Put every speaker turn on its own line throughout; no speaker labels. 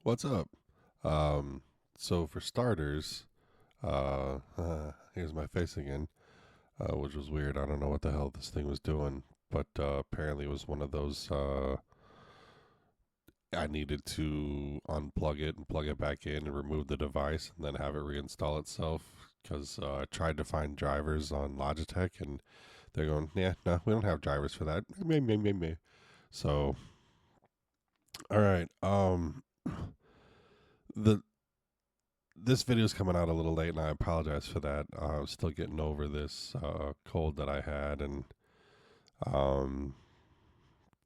What's up? So for starters, uh, here's my face again, which was weird. I don't know what the hell this thing was doing, but apparently it was one of those. I needed to unplug it and plug it back in and remove the device and then have it reinstall itself because I tried to find drivers on Logitech and they're going, yeah, no, we don't have drivers for that. Meh, meh, meh, meh. So, all right. The this video is coming out a little late, and I apologize for that. I'm still getting over this cold that I had, and um,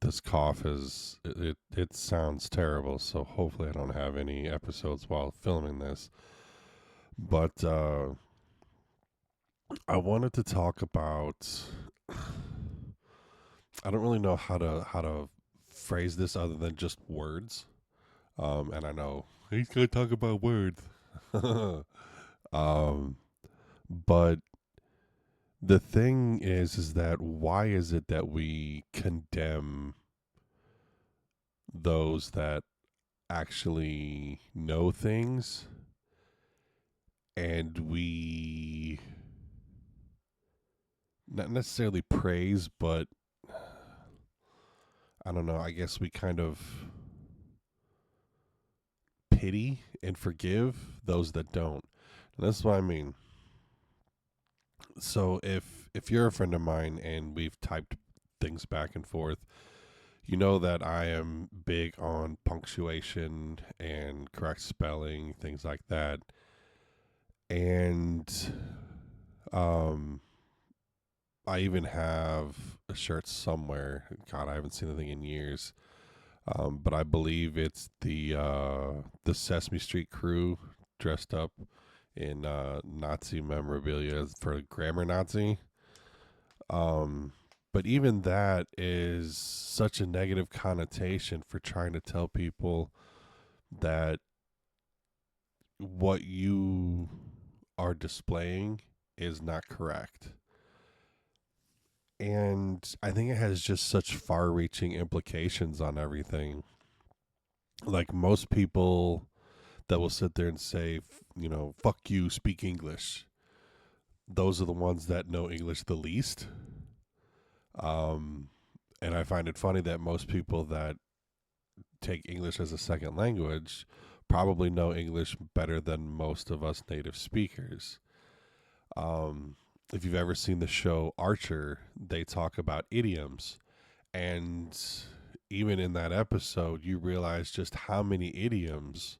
this cough it sounds terrible. So hopefully, I don't have any episodes while filming this. But I wanted to talk about. I don't really know how to phrase this other than just words. And I know he's gonna talk about words. um, but the thing is that why is it that we condemn those that actually know things and we not necessarily praise, but I don't know, I guess we kind of pity and forgive those that don't. And that's what I mean. So if you're a friend of mine and we've typed things back and forth, you know that I am big on punctuation and correct spelling, things like that. And um I even have a shirt somewhere. God, I haven't seen anything in years. But I believe it's the Sesame Street crew dressed up in Nazi memorabilia for grammar Nazi. Um, but even that is such a negative connotation for trying to tell people that what you are displaying is not correct. And I think it has just such far reaching implications on everything. Like most people that will sit there and say, fuck you, speak English. Those are the ones that know English the least. Um, and I find it funny that most people that take English as a second language probably know English better than most of us native speakers. Um, if you've ever seen the show Archer, they talk about idioms. And even in that episode, you realize just how many idioms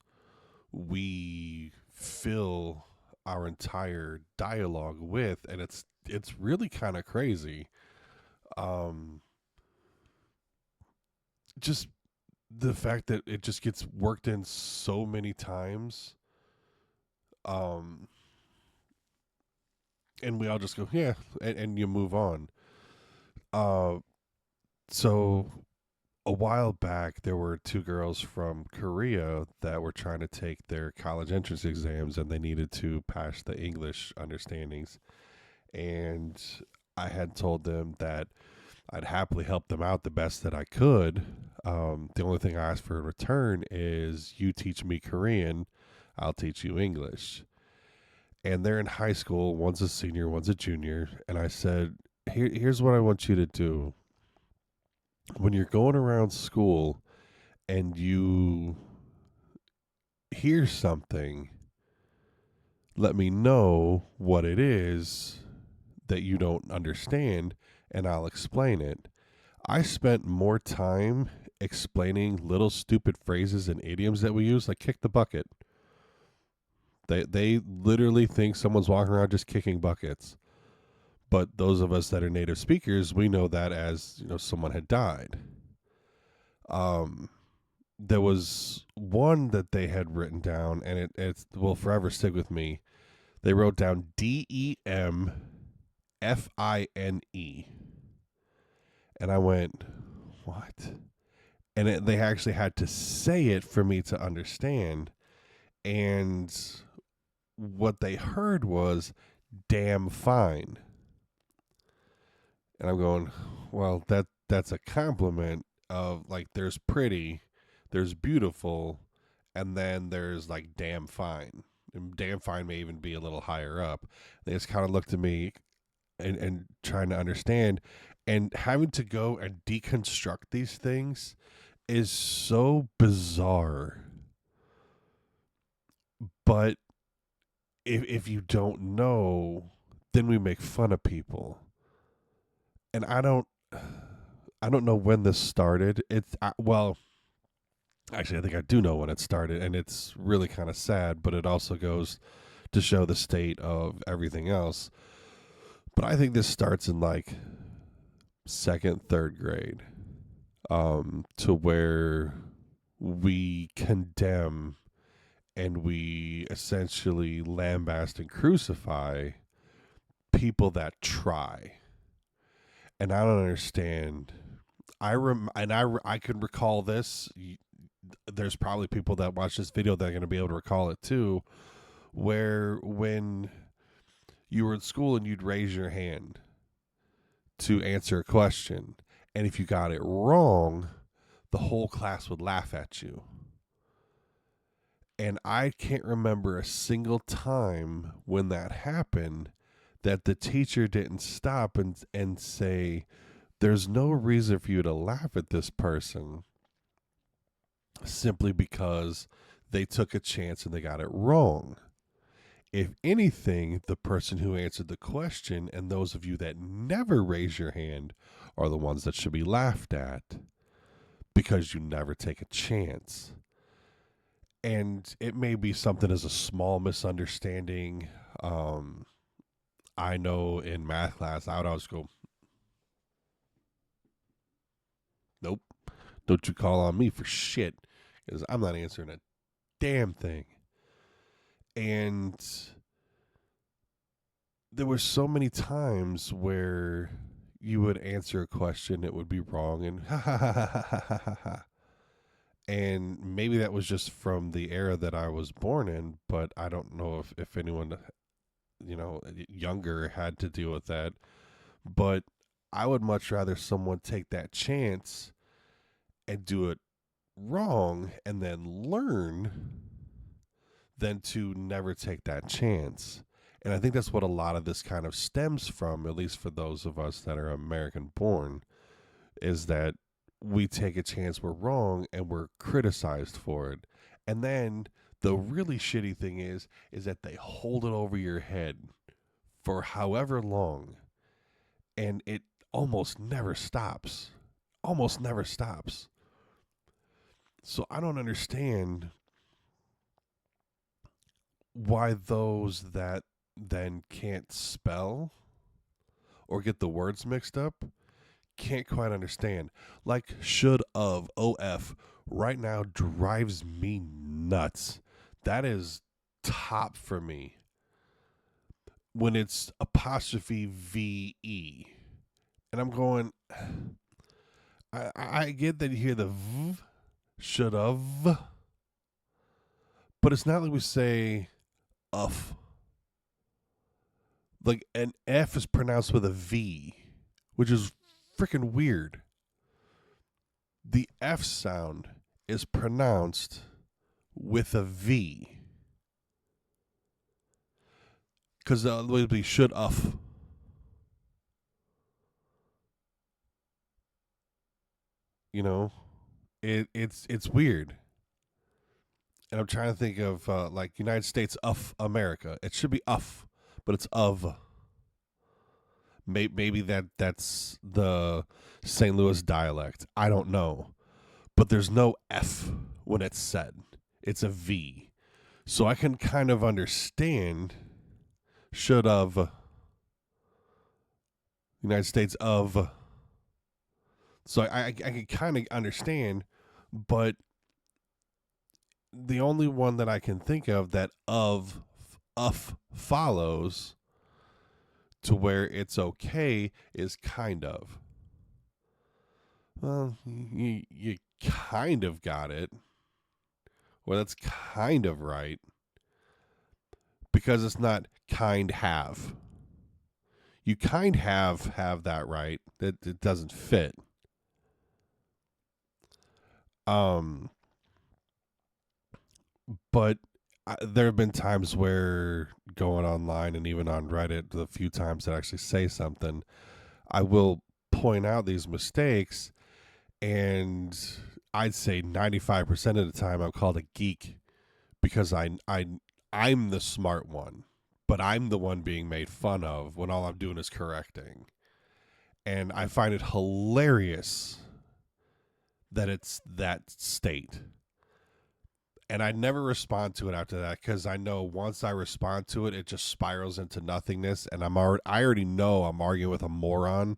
we fill our entire dialogue with, and it's really kind of crazy. Um, just the fact that it just gets worked in so many times, um, and we all just go, yeah, and you move on. Uh, so a while back, there were two girls from Korea that were trying to take their college entrance exams, and they needed to pass the English understandings. And I had told them that I'd happily help them out the best that I could. The only thing I ask for in return is you teach me Korean, I'll teach you English. And they're in high school. One's a senior, one's a junior. And I said, here's what I want you to do. When you're going around school and you hear something, let me know what it is that you don't understand, and I'll explain it. I spent more time explaining little stupid phrases and idioms that we use, like kick the bucket. They literally think someone's walking around just kicking buckets. But those of us that are native speakers, we know that as someone had died. Um, there was one that they had written down, and it will forever stick with me. They wrote down DEMFINE, and I went, "What?" And they actually had to say it for me to understand. And what they heard was "damn fine," and I'm going, "Well, that's a compliment of like there's pretty, there's beautiful, and then there's like damn fine. And damn fine may even be a little higher up. They just kind of looked at me and trying to understand, and having to go and deconstruct these things is so bizarre. But if you don't know, then we make fun of people. And I don't know when this started. Well, actually I think I do know when it started, and it's really kind of sad, but it also goes to show the state of everything else. But I think this starts in like second, third grade, to where we condemn and we essentially lambast and crucify people that try. And I don't understand. I can recall this. There's probably people that watch this video that are going to be able to recall it too, where when you were in school and you'd raise your hand to answer a question, and if you got it wrong, the whole class would laugh at you. And I can't remember a single time when that happened that the teacher didn't stop and say, there's no reason for you to laugh at this person simply because they took a chance and they got it wrong. If anything, the person who answered the question and those of you that never raise your hand are the ones that should be laughed at because you never take a chance. And it may be something as a small misunderstanding. I know in math class, I would always go, nope, don't you call on me for shit, because I'm not answering a damn thing. And there were so many times where you would answer a question, it would be wrong, and ha ha ha ha ha ha ha ha. And maybe that was just from the era that I was born in, but I don't know if anyone, younger had to deal with that. But I would much rather someone take that chance and do it wrong and then learn than to never take that chance. And I think that's what a lot of this kind of stems from, at least for those of us that are American born, is that we take a chance we're wrong and we're criticized for it. And then the really shitty thing is that they hold it over your head for however long, and it almost never stops. Almost never stops. So I don't understand why those that then can't spell or get the words mixed up can't quite understand. Like should of right now drives me nuts. That is top for me. When it's apostrophe VE. And I'm going, I get that you hear the v, should have, but it's not like we say uff. Like an F is pronounced with a V, which is freaking weird. The F sound is pronounced with a V. Because it would be should uff. You know, it's weird. And I'm trying to think of like United States of America. It should be uff, but it's of. Maybe that's the St. Louis dialect. I don't know. But there's no F when it's said. It's a V. So I can kind of understand should have United States of. So I can kind of understand, but the only one that I can think of that of follows to where it's okay is kind of. Well, you kind of got it. Well, that's kind of right. Because it's not kind have. You kind have that right. That it doesn't fit. but there have been times where going online and even on Reddit, the few times that I actually say something, I will point out these mistakes, and I'd say 95% of the time I'm called a geek because I'm the smart one, but I'm the one being made fun of when all I'm doing is correcting. And I find it hilarious that it's that state. And I never respond to it after that because I know once I respond to it, it just spirals into nothingness, and I already know I'm arguing with a moron.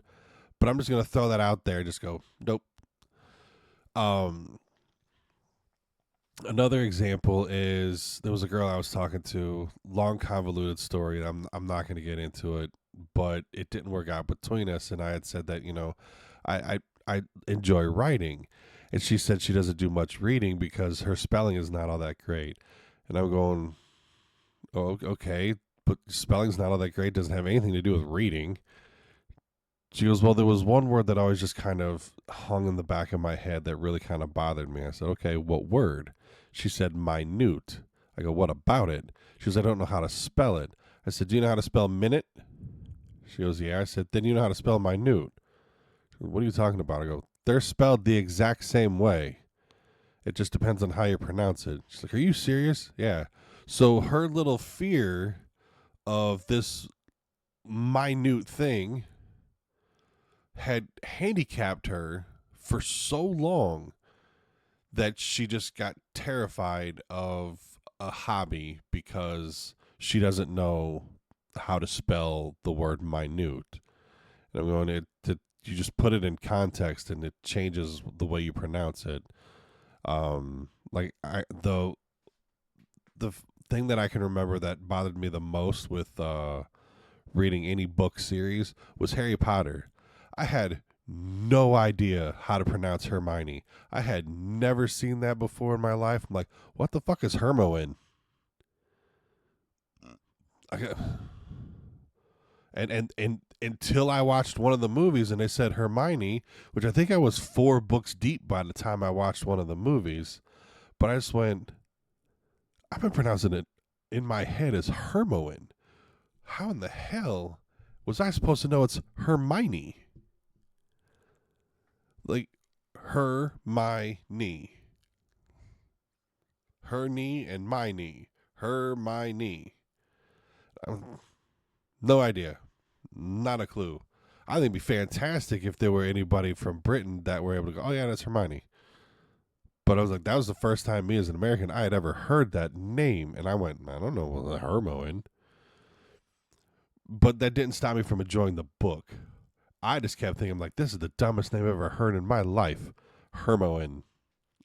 But I'm just gonna throw that out there and just go, nope. Um, Another example is there was a girl I was talking to, long convoluted story. I'm not gonna get into it, but it didn't work out between us, and I had said that I enjoy writing, and she said she doesn't do much reading because her spelling is not all that great, and I'm going, oh, okay, but spelling's not all that great. Doesn't have anything to do with reading. She goes, well, there was one word that always just kind of hung in the back of my head that really kind of bothered me. I said, okay, what word? She said, minute. I go, what about it? She goes, I don't know how to spell it. I said, do you know how to spell minute? She goes, yeah. I said, then you know how to spell minute. What are you talking about? I go, they're spelled the exact same way. It just depends on how you pronounce it. She's like, are you serious? Yeah. So her little fear of this minute thing had handicapped her for so long that she just got terrified of a hobby because she doesn't know how to spell the word minute. And I'm going, you just put it in context and it changes the way you pronounce it. Like the thing that I can remember that bothered me the most with reading any book series was Harry Potter. I had no idea how to pronounce Hermione. I had never seen that before in my life. I'm like, what the fuck is Hermione? And until I watched one of the movies and they said Hermione, which I think I was 4 books deep by the time I watched one of the movies, but I just went, I've been pronouncing it in my head as Hermione. How in the hell was I supposed to know it's Hermione? Like her, my knee. Her knee and my knee. Her, my knee. No idea. Not a clue. I think it'd be fantastic if there were anybody from Britain that were able to go, oh, yeah, that's Hermione. But I was like, that was the first time me as an American I had ever heard that name. And I went, I don't know what Hermione. But that didn't stop me from enjoying the book. I just kept thinking, like, this is the dumbest name I've ever heard in my life. Hermione.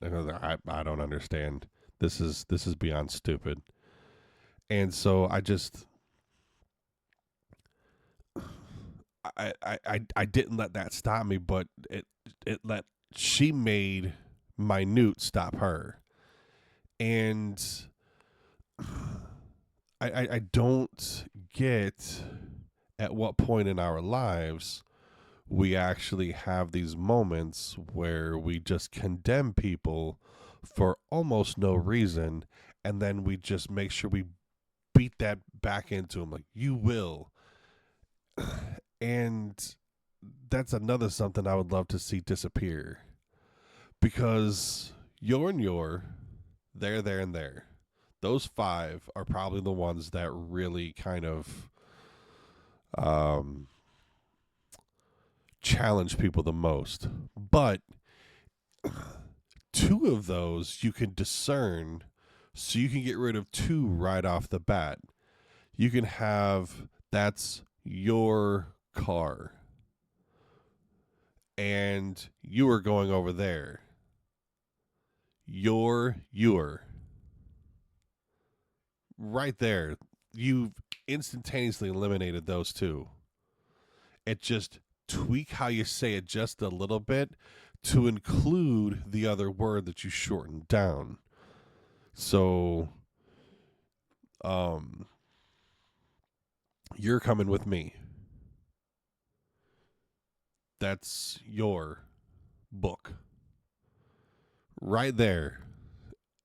I don't understand. This is beyond stupid. And so I just I didn't let that stop me, but she made minute stop her. And I don't get at what point in our lives we actually have these moments where we just condemn people for almost no reason, and then we just make sure we beat that back into them like, you will. And that's another something I would love to see disappear, because you're and you're there and there, those 5 are probably the ones that really kind of challenge people the most. But 2 of those you can discern, so you can get rid of 2 right off the bat. You can have, that's your car, and you are going over there. You're right there. You've instantaneously eliminated those 2. It just tweak how you say it just a little bit to include the other word that you shortened down. So, you're coming with me. That's your book. Right there.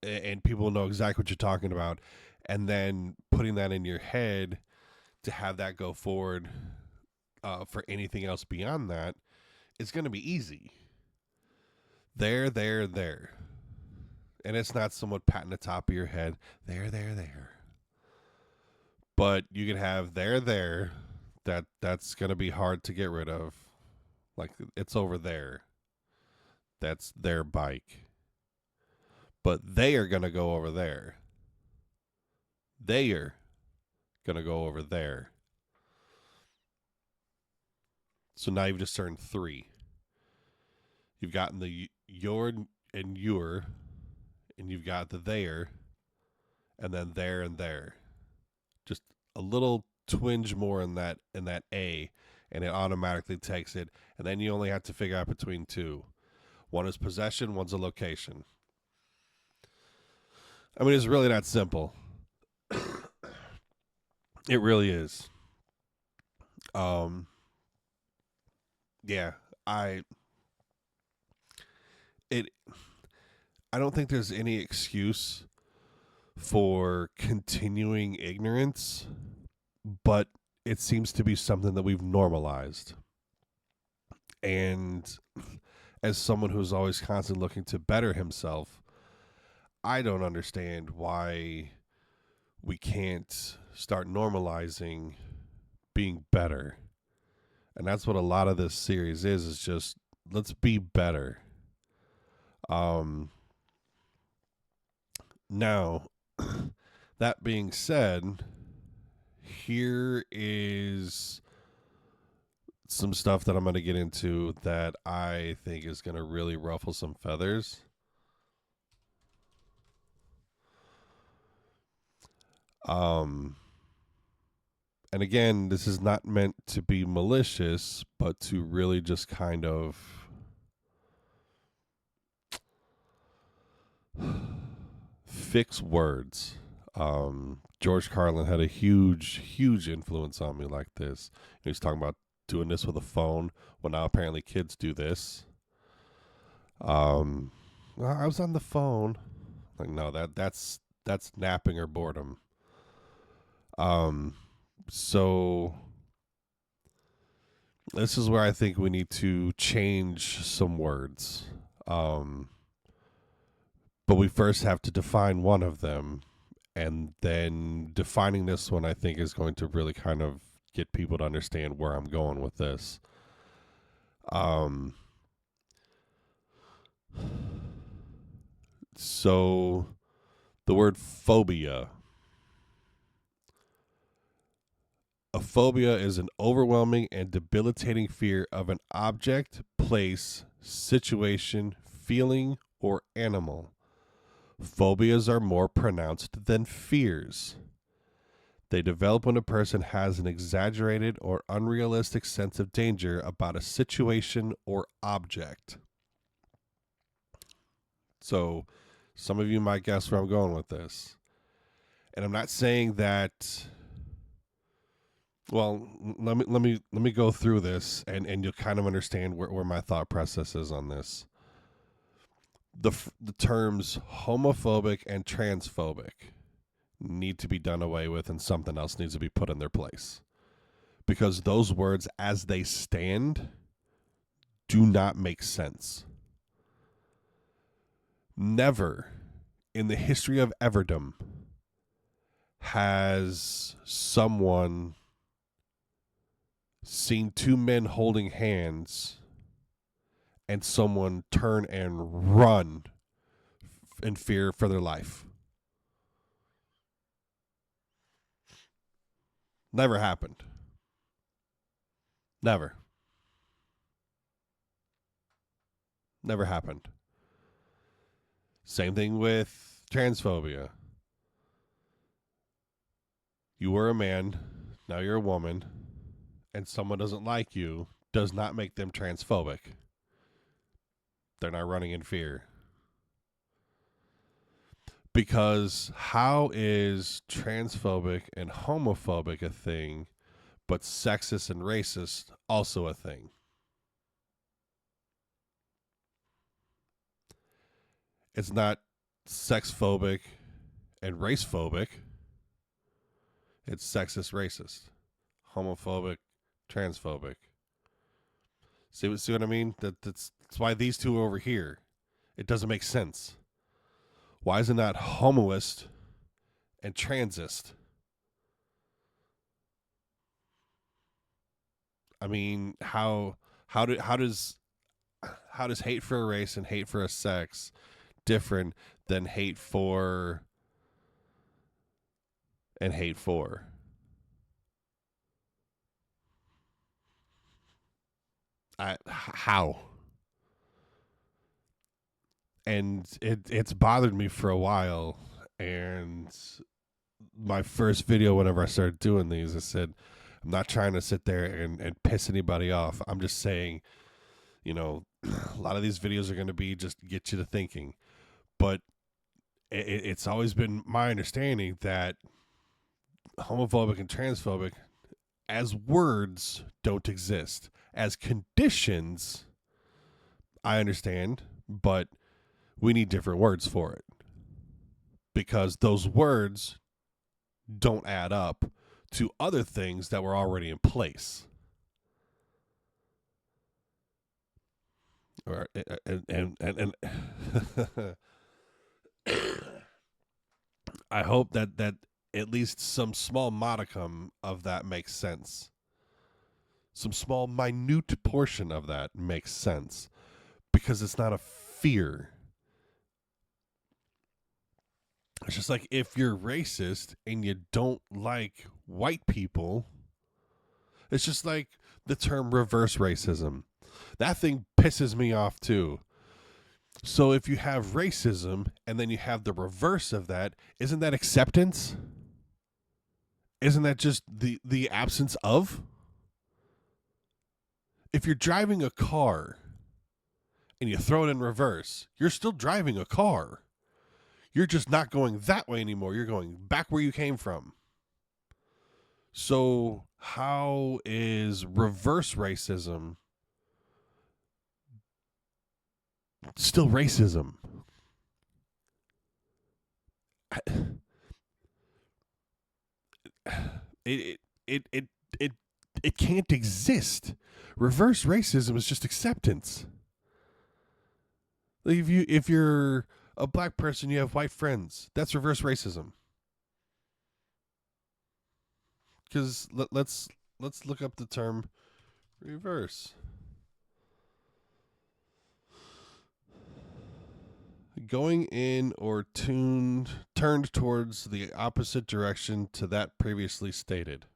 and people know exactly what you're talking about, and then putting that in your head to have that go forward for anything else beyond that is going to be easy. There. And it's not someone patting the top of your head. There. But you can have there. That's going to be hard to get rid of. Like, it's over there. That's their bike. But they are going to go over there. They are going to go over there. So now you've just turned 3. You've gotten the your and your, and you've got the there, and then there and there. Just a little twinge more in that A, and it automatically takes it. And then you only have to figure out between 2. One is possession, one's a location. I mean, it's really that simple. It really is. Yeah, I it I don't think there's any excuse for continuing ignorance, but it seems to be something that we've normalized. And as someone who's always constantly looking to better himself, I don't understand why we can't start normalizing being better. And that's what a lot of this series is just let's be better. Now, that being said, here is some stuff that I'm going to get into that I think is going to really ruffle some feathers. And again, this is not meant to be malicious, but to really just kind of fix words. George Carlin had a huge influence on me like this. He's talking about doing this with a phone. Well, now apparently kids do this. I was on the phone. Like, no, that's napping or boredom. So this is where I think we need to change some words. But we first have to define one of them. And then defining this one, I think, is going to really kind of get people to understand where I'm going with this. So the word phobia. A phobia is an overwhelming and debilitating fear of an object, place, situation, feeling, or animal. Phobias are more pronounced than fears. They develop when a person has an exaggerated or unrealistic sense of danger about a situation or object. So, some of you might guess where I'm going with this. And I'm not saying that. Well, let me go through this, and you'll kind of understand where my thought process is on this. The terms homophobic and transphobic need to be done away with, and something else needs to be put in their place, because those words as they stand do not make sense. Never in the history of everdom has someone seen 2 men holding hands and someone turn and run in fear for their life. Never happened. Never. Never happened. Same thing with transphobia. You were a man, now you're a woman, and someone doesn't like you, does not make them transphobic. They're not running in fear. Because how is transphobic and homophobic a thing, but sexist and racist also a thing? It's not sex phobic and race phobic, it's sexist, racist, homophobic, transphobic. See what I mean? That's why these two are over here. It doesn't make sense. Why is it not homoist and transist? I mean, how does hate for a race and hate for a sex different than hate for and hate for? How? And it's bothered me for a while. And my first video, whenever I started doing these, I said, I'm not trying to sit there and piss anybody off. I'm just saying, a lot of these videos are going to be just get you to thinking. But it's always been my understanding that homophobic and transphobic as words don't exist. As conditions, I understand, but we need different words for it. Because those words don't add up to other things that were already in place. And I hope that at least some small modicum of that makes sense. Some small, minute portion of that makes sense. Because it's not a fear. It's just like if you're racist and you don't like white people, it's just like the term reverse racism. That thing pisses me off too. So if you have racism and then you have the reverse of that, isn't that acceptance? Isn't that just the absence of? If you're driving a car and you throw it in reverse, you're still driving a car. You're just not going that way anymore. You're going back where you came from. So how is reverse racism still racism? It can't exist. Reverse racism is just acceptance. Like if you're a black person, you have white friends. That's reverse racism. Because let's look up the term reverse. Going in or turned towards the opposite direction to that previously stated.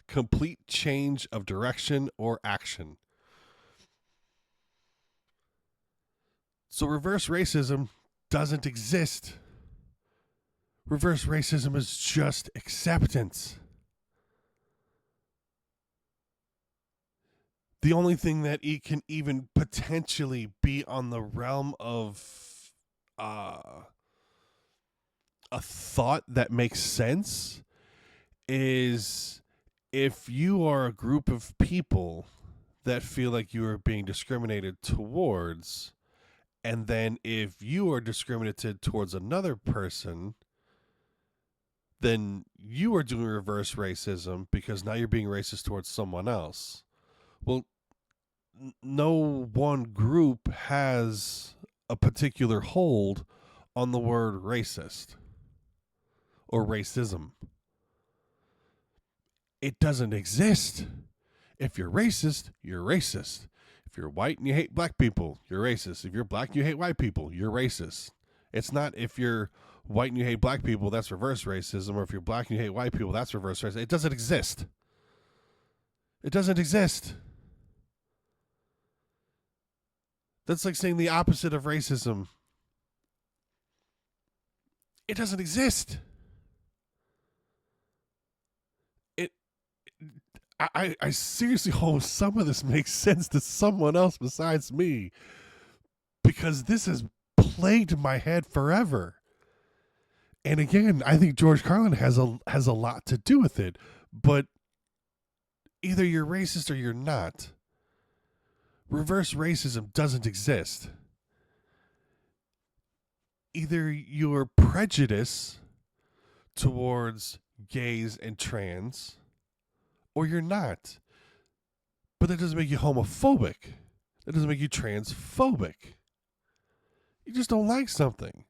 Complete change of direction or action. So reverse racism doesn't exist. Reverse racism is just acceptance. The only thing that it can even potentially be on the realm of a thought that makes sense is if you are a group of people that feel like you are being discriminated towards, and then if you are discriminated towards another person, then you are doing reverse racism because now you're being racist towards someone else. Well, no one group has a particular hold on the word racist or racism. It doesn't exist. If you're racist, you're racist. If you're white and you hate black people, you're racist. If you're black and you hate white people, you're racist. It's not if you're white and you hate black people, that's reverse racism, or if you're black and you hate white people, that's reverse racism. It doesn't exist. It doesn't exist. That's like saying the opposite of racism. It doesn't exist. I seriously hope some of this makes sense to someone else besides me, because this has plagued my head forever. And again, I think George Carlin has a lot to do with it, but either you're racist or you're not. reverse racism doesn't exist. Either you're prejudice towards gays and trans, or you're not. But that doesn't make you homophobic. That doesn't make you transphobic. You just don't like something.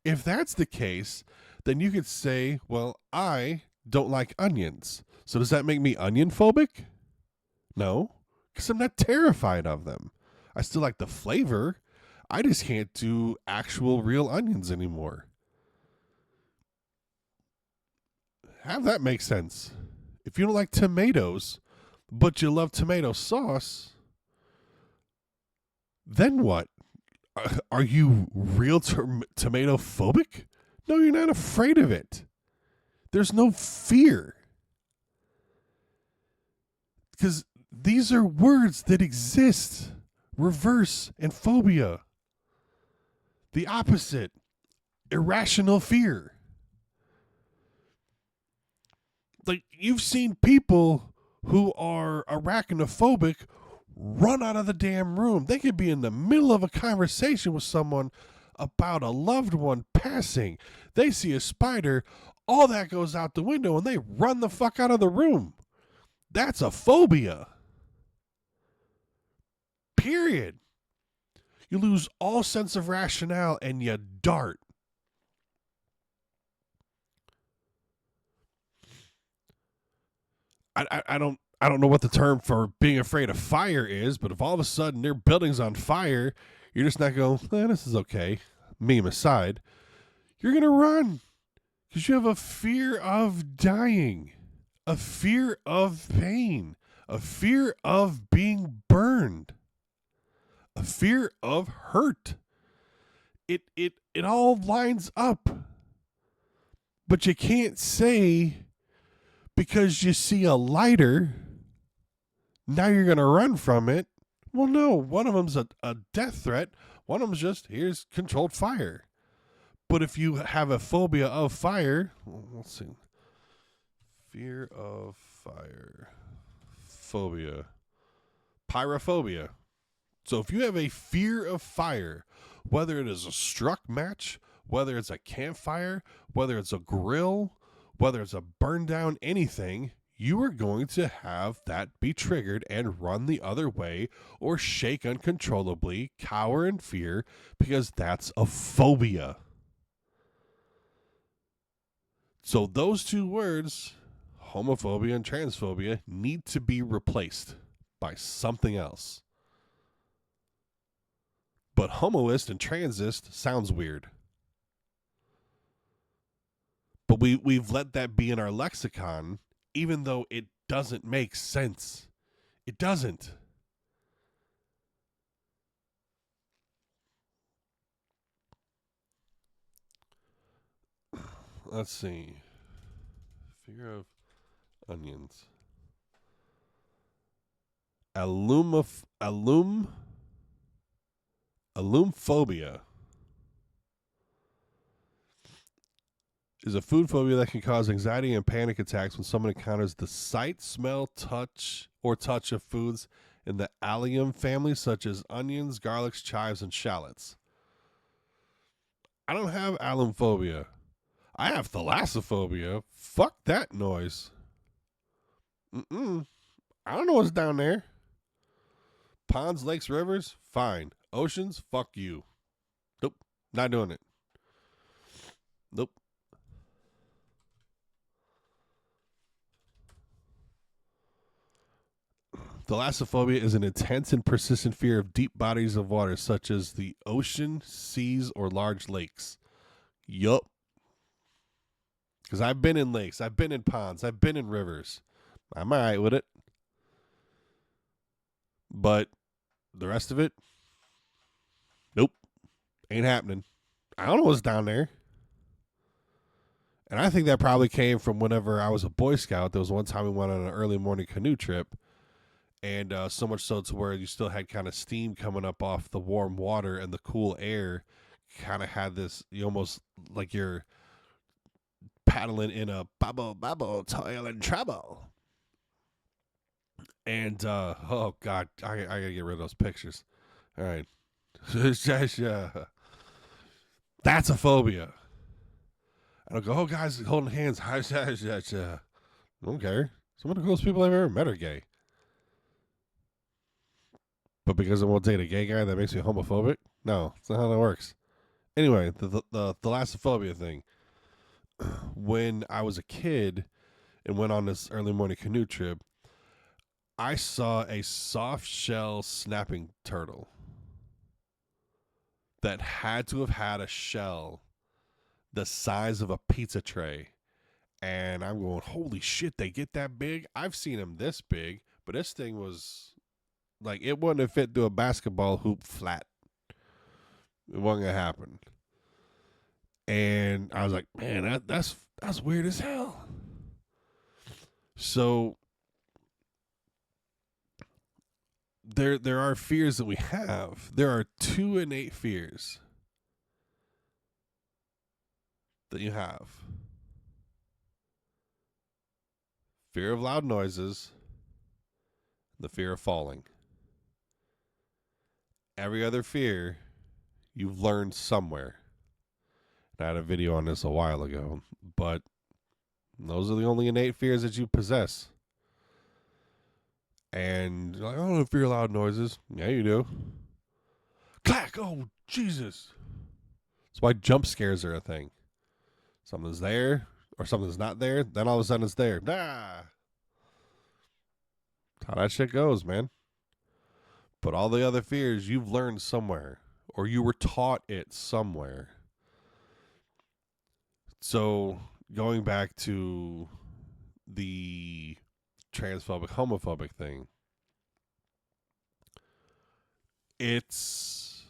If that's the case, then you could say, well, I don't like onions. So does that make me onion phobic? No, because I'm not terrified of them. I still like the flavor. I just can't do actual real onions anymore. Have that make sense. If you don't like tomatoes, but you love tomato sauce, then what? Are you real tomato phobic? No, you're not afraid of it. There's no fear. Because these are words that exist. Reverse and phobia. The opposite. Irrational fear. Like, you've seen people who are arachnophobic run out of the damn room. They could be in the middle of a conversation with someone about a loved one passing. They see a spider, all that goes out the window, and they run the fuck out of the room. That's a phobia. Period. You lose all sense of rationale and you dart. I don't know what the term for being afraid of fire is, but if all of a sudden their building's on fire, you're just not going, this is okay, meme aside. You're going to run because you have a fear of dying, a fear of pain, a fear of being burned, a fear of hurt. It all lines up. But you can't say because you see a lighter, now you're going to run from it. Well, no, one of them's a death threat. One of them's just, here's controlled fire. But if you have a phobia of fire, let's see. Fear of fire. Phobia. Pyrophobia. So if you have a fear of fire, whether it is a struck match, whether it's a campfire, whether it's a grill, whether it's a burn down anything, you are going to have that be triggered and run the other way or shake uncontrollably, cower in fear, because that's a phobia. So those two words, homophobia and transphobia, need to be replaced by something else. But homoist and transist sounds weird. But we've let that be in our lexicon, even though it doesn't make sense. It doesn't. Let's see. Fear of onions. Alumphobia is a food phobia that can cause anxiety and panic attacks when someone encounters the sight, smell, touch of foods in the allium family, such as onions, garlics, chives, and shallots. I don't have alumphobia. I have thalassophobia. Fuck that noise. I don't know what's down there. Ponds, lakes, rivers, fine. Oceans, fuck you. Nope, not doing it. Nope. Thalassophobia is an intense and persistent fear of deep bodies of water, such as the ocean, seas, or large lakes. Yup. Because I've been in lakes, I've been in ponds, I've been in rivers. I'm all right with it. But the rest of it, nope. Ain't happening. I don't know what's down there. And I think that probably came from whenever I was a Boy Scout. There was one time we went on an early morning canoe trip. And so much so to where you still had kind of steam coming up off the warm water, and the cool air kind of had this, you almost like you're paddling in a bubble, toil and trouble. And oh god, I gotta get rid of those pictures. All right, that's a phobia. I don't go, oh guys, holding hands. I don't care. Some of the coolest people I've ever met are gay. But because I won't date a gay guy, that makes me homophobic? No, that's not how that works. Anyway, the thalassophobia thing. When I was a kid and went on this early morning canoe trip, I saw a soft shell snapping turtle that had to have had a shell the size of a pizza tray. And I'm going, holy shit, they get that big? I've seen them this big, but this thing was like, it wouldn't have fit through a basketball hoop flat. It wasn't going to happen. And I was like, man, that's weird as hell. So there are fears that we have. There are 2 innate fears that you have. Fear of loud noises, the fear of falling. Every other fear you've learned somewhere. And I had a video on this a while ago, but those are the only innate fears that you possess. And you're like, I don't fear loud noises. Yeah, you do. Clack! Oh, Jesus. That's why jump scares are a thing. Something's there, or something's not there, then all of a sudden it's there. Nah. How that shit goes, man. But all the other fears you've learned somewhere, or you were taught it somewhere. So going back to the transphobic, homophobic thing, it's,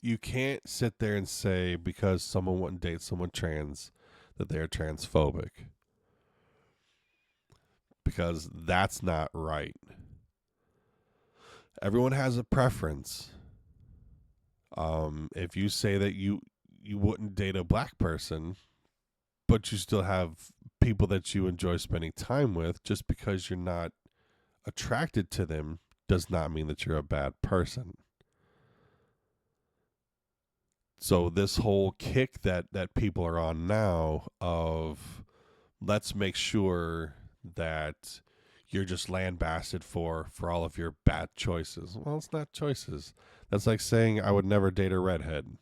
you can't sit there and say because someone wouldn't date someone trans that they're transphobic. Because that's not right. Everyone has a preference. If you say that you wouldn't date a black person, but you still have people that you enjoy spending time with, just because you're not attracted to them does not mean that you're a bad person. So this whole kick that people are on now of let's make sure that you're just lambasted for all of your bad choices. Well, it's not choices. That's like saying I would never date a redhead.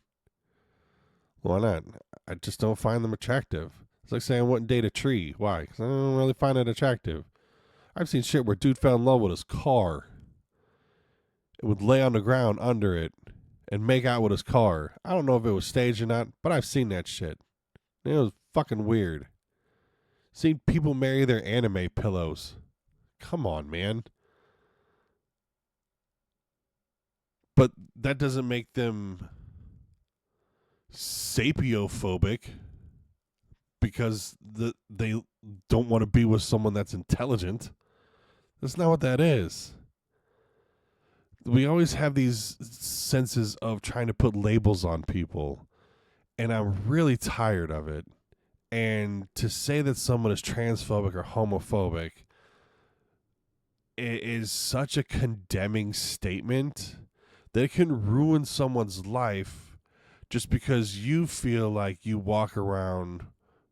Why not? I just don't find them attractive. It's like saying I wouldn't date a tree. Why? Because I don't really find it attractive. I've seen shit where dude fell in love with his car. It would lay on the ground under it and make out with his car. I don't know if it was staged or not, but I've seen that shit. It was fucking weird. Seen people marry their anime pillows. Come on, man. But that doesn't make them sapiophobic because they don't want to be with someone that's intelligent. That's not what that is. We always have these senses of trying to put labels on people, and I'm really tired of it. And to say that someone is transphobic or homophobic is such a condemning statement that it can ruin someone's life just because you feel like you walk around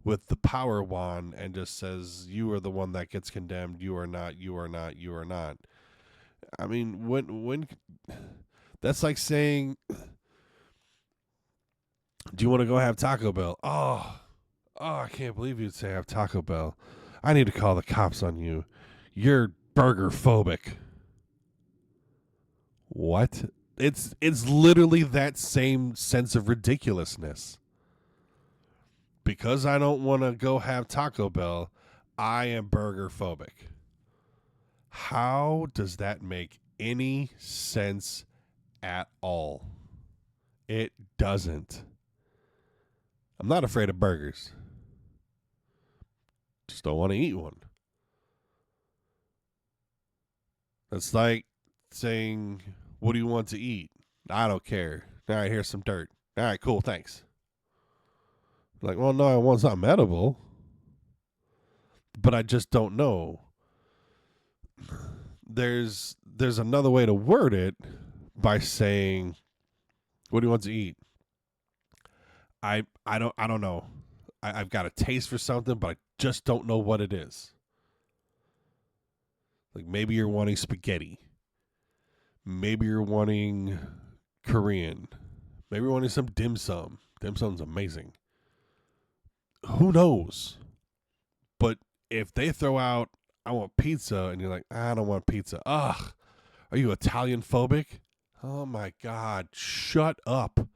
with the power wand and just says you are the one that gets condemned, you are not, you are not, you are not. I mean, when that's like saying, do you want to go have Taco Bell? Oh, I can't believe you'd say have Taco Bell. I need to call the cops on you. You're burger phobic. What? It's literally that same sense of ridiculousness. Because I don't want to go have Taco Bell, I am burger phobic. How does that make any sense at all? It doesn't. I'm not afraid of burgers. Just don't want to eat one. That's like saying, what do you want to eat? I don't care. All right, here's some dirt. All right, cool, thanks. Like, well, no, I want something edible. But I just don't know. there's another way to word it by saying, what do you want to eat? I don't know. I've got a taste for something, but I just don't know what it is. Like maybe you're wanting spaghetti. Maybe you're wanting Korean. Maybe you're wanting some dim sum. Dim sum's amazing. Who knows? But if they throw out, I want pizza, and you're like, I don't want pizza. Ugh, are you Italian phobic? Oh my God, shut up.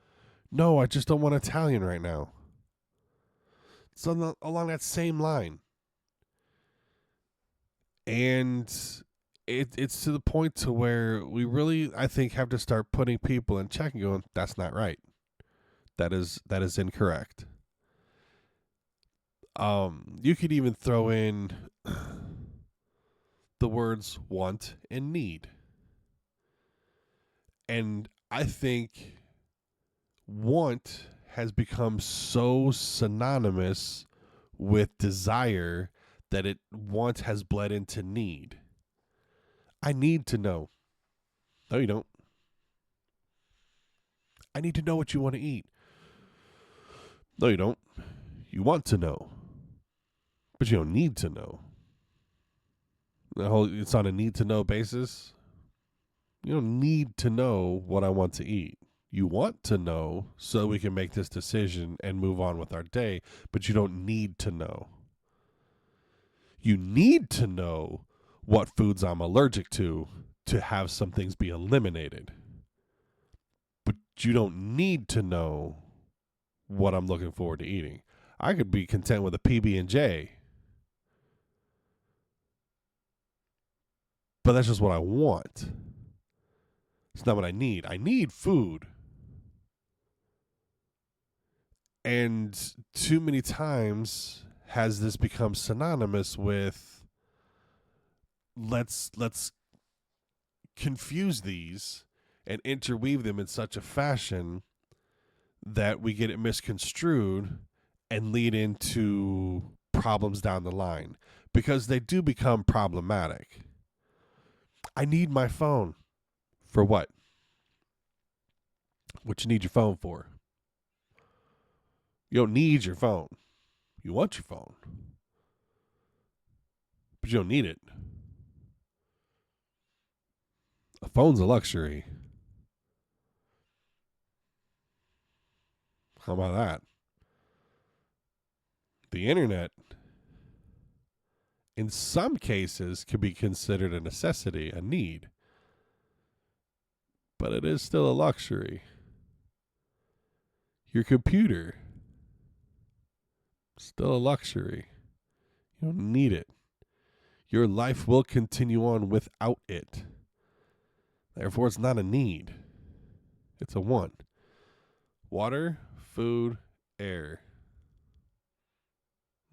No, I just don't want Italian right now. It's along that same line. And it's to the point to where we really, I think, have to start putting people in check and going, that's not right. That is incorrect. You could even throw in the words want and need. And I think want has become so synonymous with desire that want has bled into need. I need to know. No, you don't. I need to know what you want to eat. No, you don't. You want to know, but you don't need to know. It's on a need to know basis. You don't need to know what I want to eat. You want to know so we can make this decision and move on with our day, but you don't need to know. You need to know what foods I'm allergic to have some things be eliminated. But you don't need to know what I'm looking forward to eating. I could be content with a PB&J, but that's just what I want. It's not what I need. I need food. And too many times has this become synonymous with let's confuse these and interweave them in such a fashion that we get it misconstrued and lead into problems down the line, because they do become problematic. I need my phone. For what? What you need your phone for? You don't need your phone. You want your phone, but you don't need it. A phone's a luxury. How about that? The internet, in some cases, can be considered a necessity, a need, but it is still a luxury. Your computer, still a luxury. You don't need it. Your life will continue on without it. Therefore, it's not a need. It's a want. Water, food, air.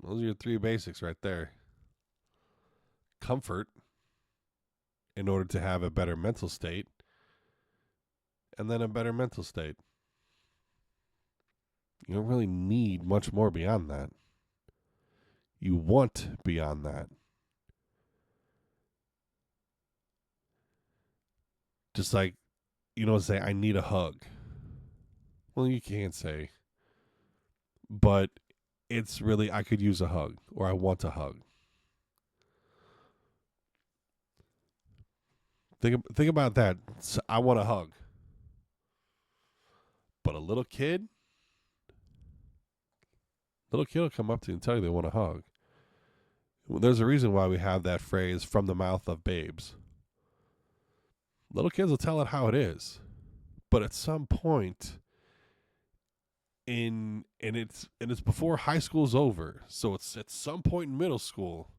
Those are your three basics right there. Comfort, in order to have a better mental state, and then a better mental state. You don't really need much more beyond that. You want beyond that. Just like, say, I need a hug. Well, you can't say. But it's really, I could use a hug, or I want a hug. Think about that. I want a hug. But a little kid will come up to you and tell you they want a hug. There's a reason why we have that phrase, from the mouth of babes. Little kids will tell it how it is. But at some point, it's before high school's over, so it's at some point in middle school,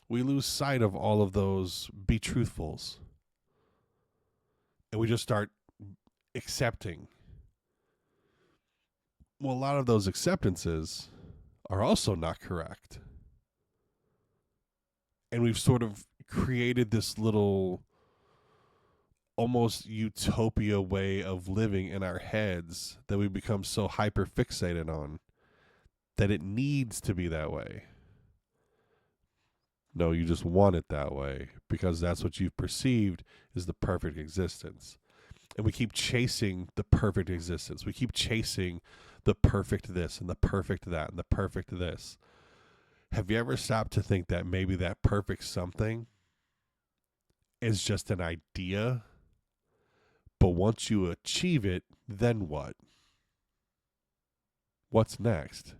we lose sight of all of those be truthfuls. And we just start accepting. Well, a lot of those acceptances are also not correct. And we've sort of created this little almost utopia way of living in our heads that we become so hyper fixated on that it needs to be that way. No, you just want it that way because that's what you've perceived is the perfect existence. And we keep chasing the perfect existence. We keep chasing the perfect this and the perfect that and the perfect this. Have you ever stopped to think that maybe that perfect something is just an idea? But once you achieve it, then what? What's next?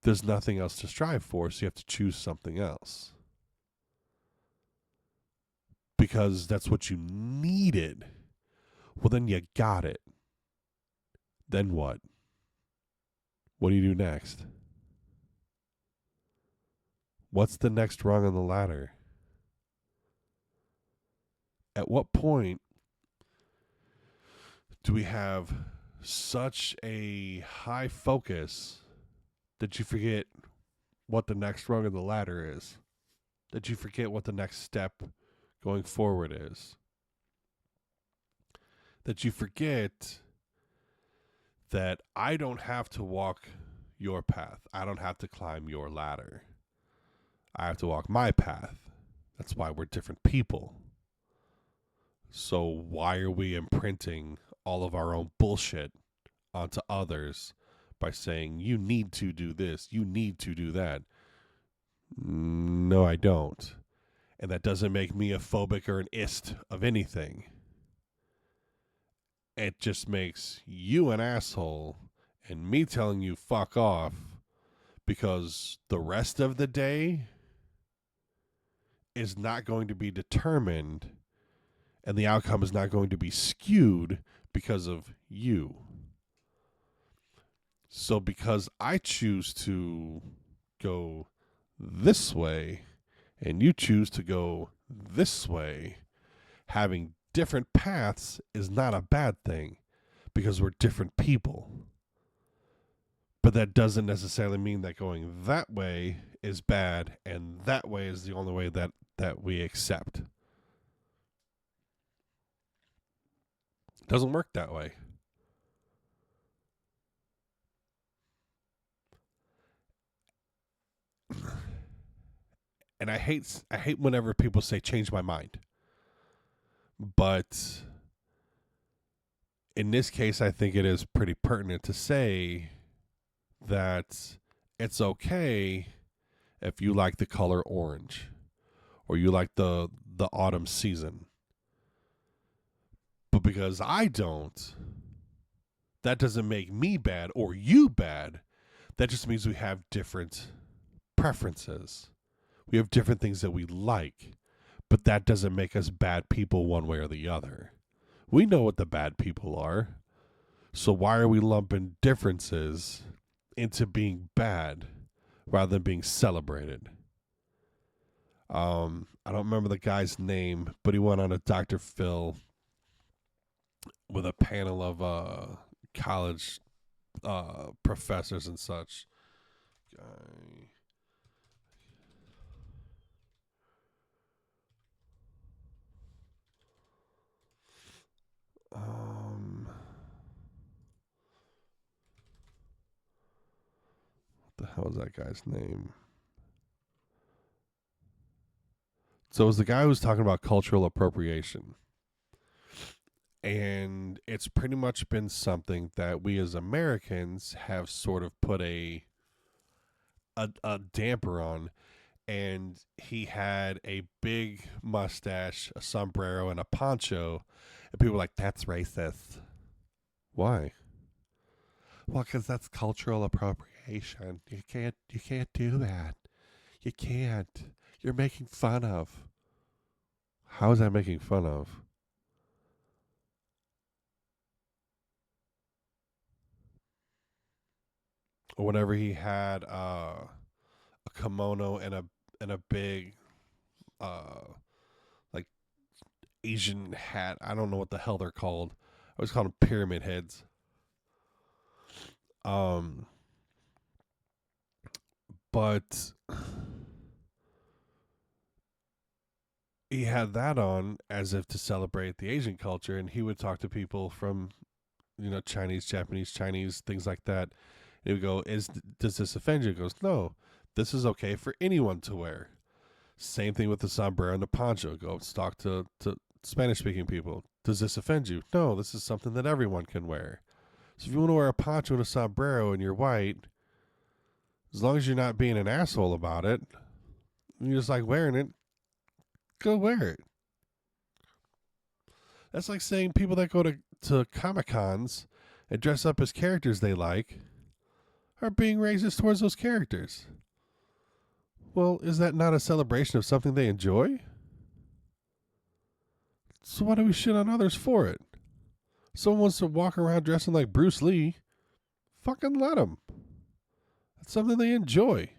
There's nothing else to strive for, so you have to choose something else. Because that's what you needed. Well, then you got it. Then what? What do you do next? What's the next rung on the ladder? At what point do we have such a high focus that you forget what the next rung of the ladder is? That you forget what the next step going forward is? That you forget that I don't have to walk your path. I don't have to climb your ladder. I have to walk my path. That's why we're different people. So why are we imprinting all of our own bullshit onto others by saying, you need to do this, you need to do that? No, I don't. And that doesn't make me a phobic or an ist of anything. It just makes you an asshole and me telling you fuck off because the rest of the day is not going to be determined and the outcome is not going to be skewed because of you. So because I choose to go this way and you choose to go this way, having different paths is not a bad thing because we're different people. But that doesn't necessarily mean that going that way is bad and that way is the only way that we accept. It doesn't work that way. And I hate whenever people say change my mind. But in this case, I think it is pretty pertinent to say that it's okay if you like the color orange or you like the autumn season. But because I don't, that doesn't make me bad or you bad. That just means we have different preferences. We have different things that we like, but that doesn't make us bad people one way or the other. We know what the bad people are. So why are we lumping differences into being bad rather than being celebrated? I don't remember the guy's name, but he went on a Dr. Phil with a panel of college professors and such. Guy. What the hell is that guy's name? So it was the guy who was talking about cultural appropriation. And it's pretty much been something that we as Americans have sort of put a damper on. And he had a big mustache, a sombrero, and a poncho. And people were like, that's racist. Why? Well, because that's cultural appropriation. You can't do that. You can't. You're making fun of. How is that making fun of? Or whenever he had a kimono and a big like Asian hat. I don't know what the hell they're called. I always call them pyramid heads. Um, but he had that on as if to celebrate the Asian culture, and he would talk to people from, Chinese, Japanese, Chinese, things like that. And he would go, does this offend you? He goes, no, this is okay for anyone to wear. Same thing with the sombrero and the poncho. Go talk to Spanish speaking people. Does this offend you? No, this is something that everyone can wear. So if you want to wear a poncho and a sombrero and you're white, as long as you're not being an asshole about it, and you just like wearing it, go wear it. That's like saying people that go to Comic Cons and dress up as characters they like are being racist towards those characters. Well, is that not a celebration of something they enjoy? So why do we shit on others for it? Someone wants to walk around dressing like Bruce Lee, fucking let them. That's something they enjoy.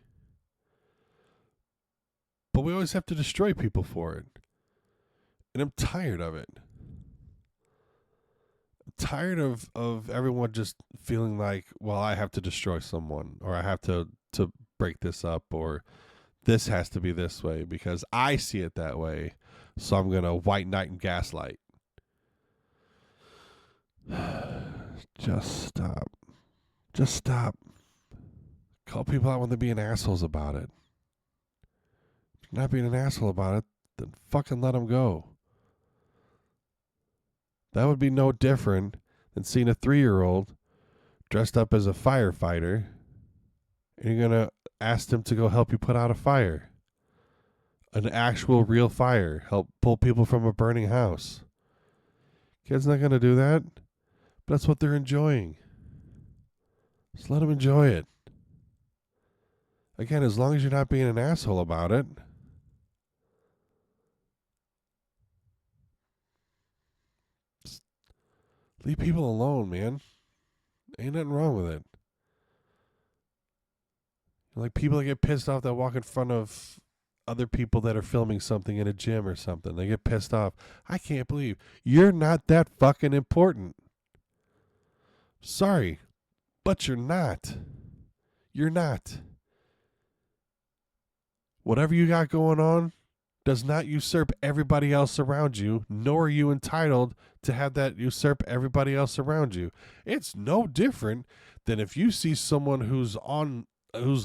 But we always have to destroy people for it. And I'm tired of it. I'm tired of everyone just feeling like, well, I have to destroy someone, or I have to break this up, or this has to be this way because I see it that way. So I'm going to white knight and gaslight. Just stop. Just stop. Call people out when they're being assholes about it. If you're not being an asshole about it, then fucking let them go. That would be no different than seeing a 3-year-old dressed up as a firefighter and you're going to ask them to go help you put out a fire. An actual real fire. Help pull people from a burning house. Kid's not going to do that, but that's what they're enjoying. Just let them enjoy it. Again, as long as you're not being an asshole about it. Just leave people alone, man. Ain't nothing wrong with it. Like people that get pissed off that walk in front of other people that are filming something in a gym or something. They get pissed off. I can't believe you're not that fucking important. Sorry, but you're not. You're not. Whatever you got going on does not usurp everybody else around you, nor are you entitled to have that usurp everybody else around you. It's no different than if you see someone who's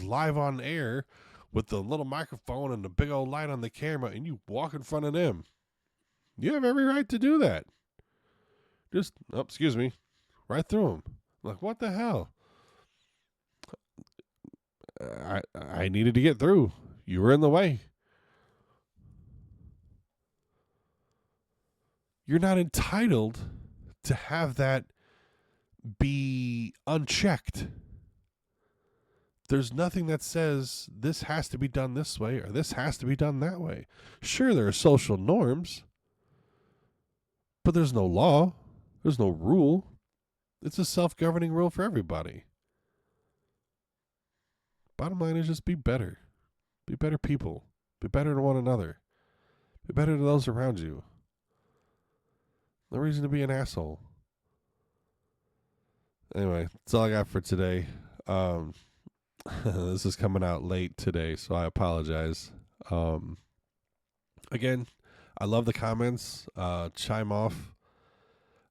live on air with the little microphone and the big old light on the camera and you walk in front of them. You have every right to do that. Just, excuse me, right through them. Like, what the hell? I needed to get through. You were in the way. You're not entitled to have that be unchecked. There's nothing that says this has to be done this way or this has to be done that way. Sure, there are social norms, but there's no law. There's no rule. It's a self-governing rule for everybody. Bottom line is just be better. Be better people. Be better to one another. Be better to those around you. No reason to be an asshole. Anyway, that's all I got for today. This is coming out late today, so I apologize. Again, I love the comments. Chime off.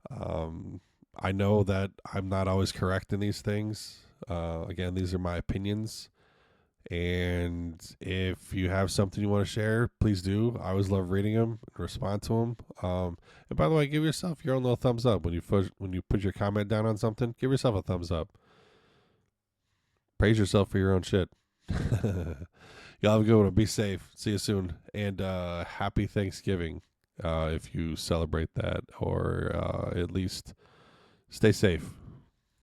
I know that I'm not always correct in these things. Again, these are my opinions. And if you have something you want to share, please do. I always love reading them and respond to them. And by the way, give yourself your own little thumbs up when you put your comment down on something. Give yourself a thumbs up. Praise yourself for your own shit. Y'all have a good one. Be safe. See you soon. And happy Thanksgiving if you celebrate that, or at least stay safe.